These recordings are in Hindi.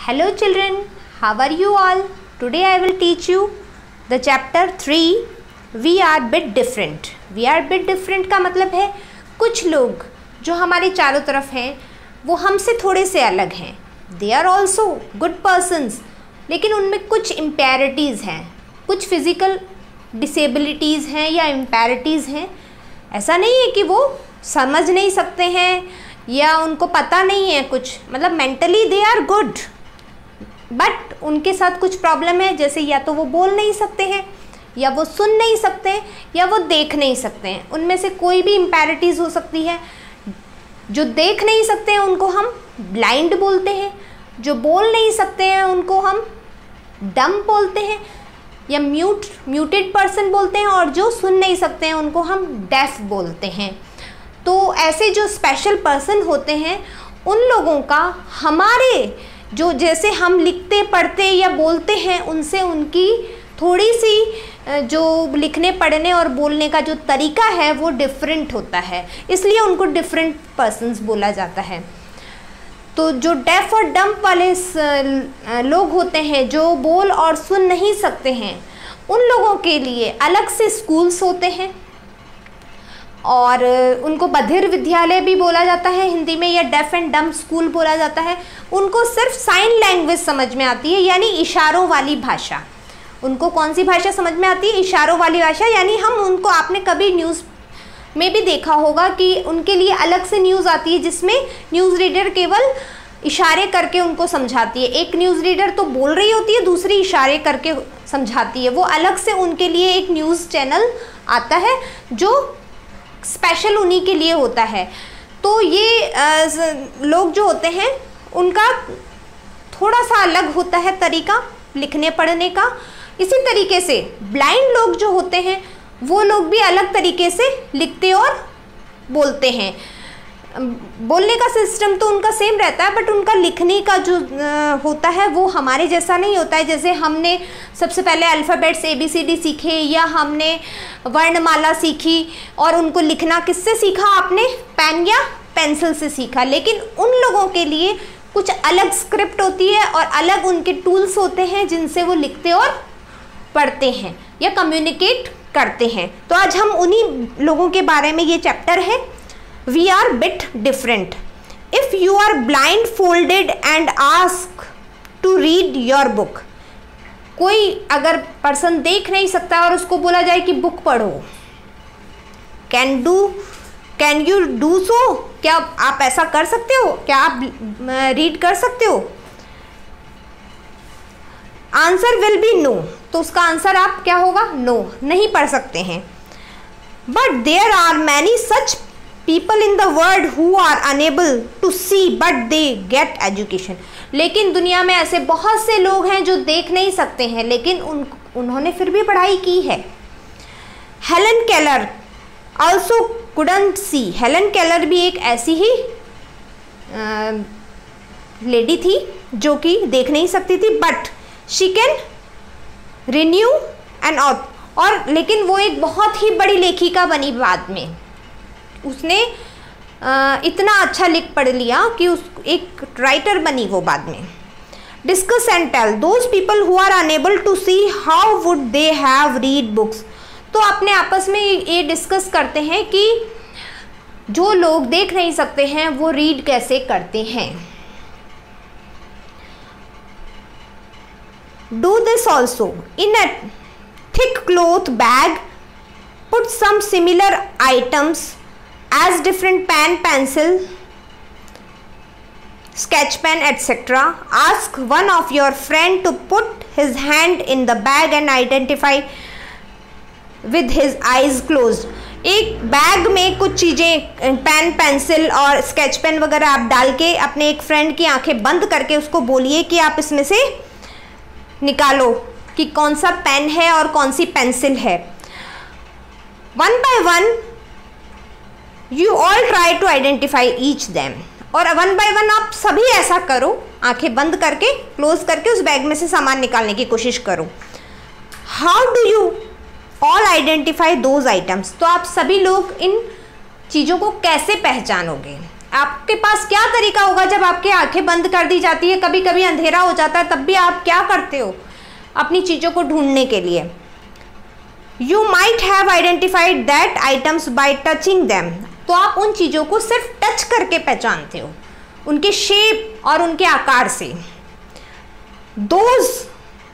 Hello children, how are you all? Today I will teach you the chapter 3 We are bit different. We are bit different का मतलब है कुछ लोग जो हमारे चारों तरफ हैं वो हमसे थोड़े से अलग हैं. They are also good persons, लेकिन उनमें कुछ इम्पेरिटीज़ हैं, कुछ फिज़िकल डिसेबिलिटीज़ हैं या इम्पेरिटीज़ हैं. ऐसा नहीं है कि वो समझ नहीं सकते हैं या उनको पता नहीं है कुछ, मतलब mentally they are good, but उनके साथ कुछ प्रॉब्लम है. जैसे या तो वो बोल नहीं सकते हैं, या वो सुन नहीं सकते हैं, या वो देख नहीं सकते हैं. उनमें से कोई भी इम्पेरिटीज़ हो सकती है. जो देख नहीं सकते हैं उनको हम ब्लाइंड बोलते हैं, जो बोल नहीं सकते हैं उनको हम डम बोलते हैं या म्यूटेड पर्सन बोलते हैं, और जो सुन नहीं सकते हैं उनको हम डेफ बोलते हैं. तो ऐसे जो स्पेशल पर्सन होते हैं उन लोगों का हमारे जो जैसे हम लिखते पढ़ते या बोलते हैं उनसे उनकी थोड़ी सी जो लिखने पढ़ने और बोलने का जो तरीका है वो डिफरेंट होता है, इसलिए उनको डिफरेंट पर्सन्स बोला जाता है. तो जो डेफ और डम्प वाले लोग होते हैं जो बोल और सुन नहीं सकते हैं, उन लोगों के लिए अलग से स्कूल्स होते हैं और उनको बधिर विद्यालय भी बोला जाता है हिंदी में, या डेफ एंड डम्प स्कूल बोला जाता है. उनको सिर्फ साइन लैंग्वेज समझ में आती है, यानी इशारों वाली भाषा. उनको कौन सी भाषा समझ में आती है? इशारों वाली भाषा. यानी हम उनको, आपने कभी न्यूज़ में भी देखा होगा कि उनके लिए अलग से न्यूज़ आती है जिसमें न्यूज़ रीडर केवल इशारे करके उनको समझाती है. एक न्यूज़ रीडर तो बोल रही होती है, दूसरी इशारे करके समझाती है. वो अलग से उनके लिए एक न्यूज़ चैनल आता है जो स्पेशल उन्हीं के लिए होता है. तो ये लोग जो होते हैं उनका थोड़ा सा अलग होता है तरीका लिखने पढ़ने का. इसी तरीके से ब्लाइंड लोग जो होते हैं वो लोग भी अलग तरीके से लिखते और बोलते हैं. बोलने का सिस्टम तो उनका सेम रहता है, बट उनका लिखने का जो होता है वो हमारे जैसा नहीं होता है. जैसे हमने सबसे पहले अल्फ़ाबेट्स ABCD सीखे, या हमने वर्णमाला सीखी, और उनको लिखना किससे सीखा आपने? पेन या पेंसिल से सीखा. लेकिन उन लोगों के लिए कुछ अलग स्क्रिप्ट होती है और अलग उनके टूल्स होते हैं जिनसे वो लिखते और पढ़ते हैं या कम्युनिकेट करते हैं. तो आज हम उन्हीं लोगों के बारे में, ये चैप्टर है We are bit different. If you are blindfolded and asked to read your book, कोई अगर पर्सन देख नहीं सकता और उसको बोला जाए कि बुक पढ़ो, कैन यू डू सो? क्या आप ऐसा कर सकते हो? क्या आप रीड कर सकते हो? Answer will be no. तो उसका आंसर आप क्या होगा? नो, नहीं पढ़ सकते हैं. But there are many such people in the world who are unable to see but they get education. लेकिन दुनिया में ऐसे बहुत से लोग हैं जो देख नहीं सकते हैं लेकिन उन्होंने फिर भी पढ़ाई की है. Helen Keller also couldn't see. Helen Keller भी एक ऐसी ही लेडी थी जो कि देख नहीं सकती थी, but she can renew an और लेकिन वो एक बहुत ही बड़ी लेखिका बनी बाद में. उसने इतना अच्छा लिख पढ़ लिया कि उस एक राइटर बनी वो बाद में. Discuss and tell those people who are unable to see how would they have read books. तो अपने आपस में ये डिस्कस करते हैं कि जो लोग देख नहीं सकते हैं वो रीड कैसे करते हैं. Do this also in a thick cloth bag. Put some similar items as different pen, pencil, sketch pen, etc. Ask one of your friend to put his hand in the bag and identify with his eyes closed. एक बैग में कुछ चीज़ें, पेन, पेंसिल और स्केच पेन वगैरह आप डाल के अपने एक फ्रेंड की आंखें बंद करके उसको बोलिए कि आप इसमें से निकालो कि कौन सा पेन है और कौन सी पेंसिल है. One by one You all try to identify each them. और वन बाय वन आप सभी ऐसा करो, आंखें बंद करके, क्लोज करके उस बैग में से सामान निकालने की कोशिश करो. How do you all identify those items? तो आप सभी लोग इन चीज़ों को कैसे पहचानोगे? आपके पास क्या तरीका होगा जब आपकी आंखें बंद कर दी जाती है, कभी कभी अंधेरा हो जाता है, तब भी आप क्या करते हो अपनी चीज़ों को ढूंढने के लिए? You might have identified that items bye touching them. तो आप उन चीज़ों को सिर्फ टच करके पहचानते हो, उनके शेप और उनके आकार से। Those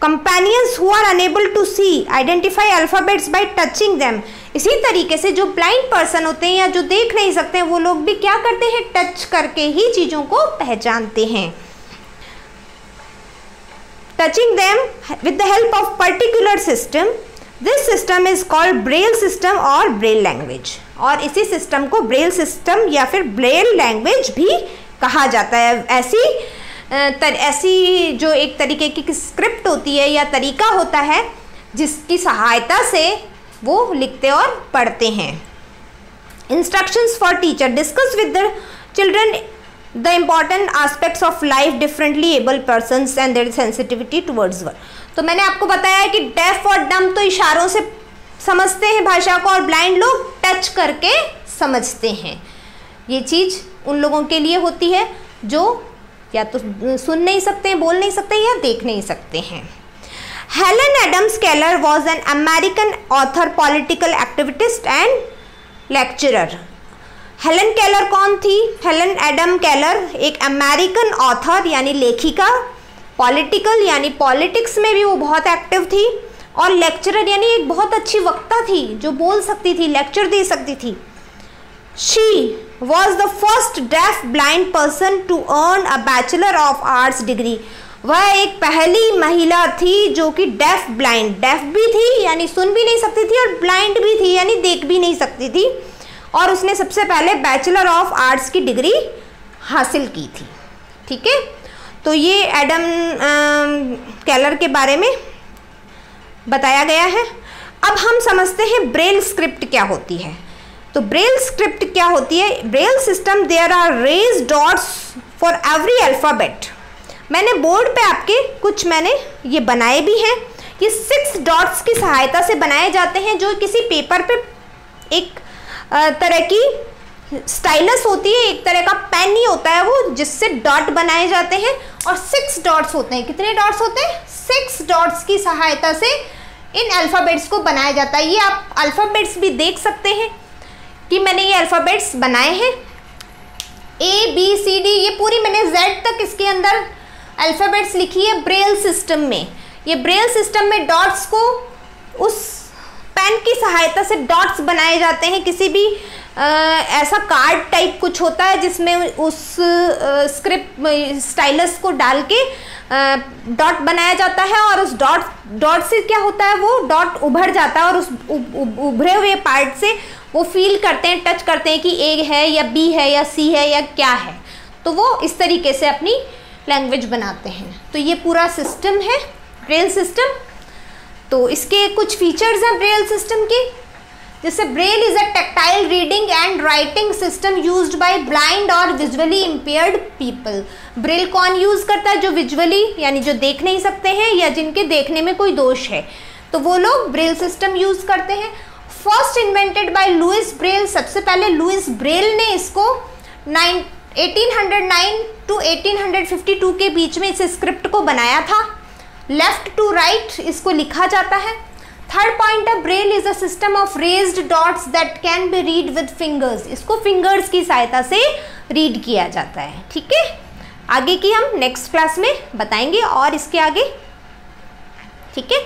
companions who are unable to see identify alphabets by touching them. इसी तरीके से जो ब्लाइंड पर्सन होते हैं या जो देख नहीं सकते हैं, वो लोग भी क्या करते हैं, टच करके ही चीज़ों को पहचानते हैं। Touching them with the help of particular system, this system is called Braille system और ब्रेल लैंग्वेज। और इसी सिस्टम को ब्रेल सिस्टम या फिर ब्रेल लैंग्वेज भी कहा जाता है। ऐसी जो एक तरीके की स्क्रिप्ट होती है या तरीका होता है जिसकी सहायता से वो लिखते और पढ़ते हैं। Instructions for teacher, discuss with the children the important aspects of life differently able persons and their sensitivity towards world. तो मैंने आपको बताया है कि डेफ और डम्ब तो इशारों से समझते हैं भाषा को, और ब्लाइंड लोग टच करके समझते हैं। ये चीज़ उन लोगों के लिए होती है जो या तो सुन नहीं सकते, बोल नहीं सकते या देख नहीं सकते हैं। Helen Adams Keller was an American author, political activist and lecturer. Helen Keller कौन थी? हेलन एडम केलर एक अमेरिकन ऑथर यानी लेखिका, पॉलिटिकल यानी पॉलिटिक्स में भी वो बहुत एक्टिव थी, और लेक्चरर यानी एक बहुत अच्छी वक्ता थी जो बोल सकती थी, लेक्चर दे सकती थी। She was the first deaf blind person to earn a bachelor of arts degree. वह एक पहली महिला थी जो कि डेफ भी थी यानी सुन भी नहीं सकती थी, और ब्लाइंड भी थी यानी देख भी नहीं सकती थी, और उसने सबसे पहले बैचलर ऑफ आर्ट्स की डिग्री हासिल की थी। ठीक है, तो ये एडम केलर के बारे में बताया गया है। अब हम समझते हैं ब्रेल स्क्रिप्ट क्या होती है। तो ब्रेल स्क्रिप्ट क्या होती है? Braille system, there are raised dots for every alphabet. मैंने बोर्ड पे आपके कुछ मैंने ये बनाए भी हैं। ये 6 डॉट्स की सहायता से बनाए जाते हैं, जो किसी पेपर पे एक तरह की स्टाइलस होती है, एक तरह का पेन ही होता है वो, जिससे डॉट बनाए जाते हैं। और 6 डॉट्स होते हैं। कितने डॉट्स होते हैं? 6 डॉट्स की सहायता से इन अल्फ़ाबेट्स को बनाया जाता है। ये आप अल्फ़ाबेट्स भी देख सकते हैं कि मैंने ये अल्फ़ाबेट्स बनाए हैं, ABCD, ये पूरी मैंने Z तक इसके अंदर अल्फ़ाबेट्स लिखी है ब्रेल सिस्टम में। ये ब्रेल सिस्टम में डॉट्स को उस पेन की सहायता से डॉट्स बनाए जाते हैं। किसी भी ऐसा कार्ड टाइप कुछ होता है जिसमें उस स्क्रिप्ट स्टाइलस को डाल के डॉट बनाया जाता है, और उस डॉट से क्या होता है, वो डॉट उभर जाता है, और उस उभरे हुए पार्ट से वो फील करते हैं, टच करते हैं कि A है या B है या C है या क्या है। तो वो इस तरीके से अपनी लैंग्वेज बनाते हैं। तो ये पूरा सिस्टम है ब्रेल सिस्टम। तो इसके कुछ फीचर्स हैं ब्रेल सिस्टम के, जैसे Braille is a tactile reading and writing system used by blind और विजुअली इम्पेयर्ड पीपल। ब्रेल कौन यूज़ करता है? जो विजुअली यानी जो देख नहीं सकते हैं या जिनके देखने में कोई दोष है, तो वो लोग ब्रेल सिस्टम यूज़ करते हैं। First invented by Louis Braille, सबसे पहले लुइस ब्रेल ने इसको 1809 to 1852 के बीच में इस स्क्रिप्ट को बनाया था। लेफ्ट टू राइट इसको लिखा जाता है। थर्ड पॉइंट है, Braille is a system of raised dots that can be read with fingers. इसको फिंगर्स की सहायता से रीड किया जाता है। ठीक है, आगे की हम नेक्स्ट क्लास में बताएंगे और इसके आगे। ठीक है।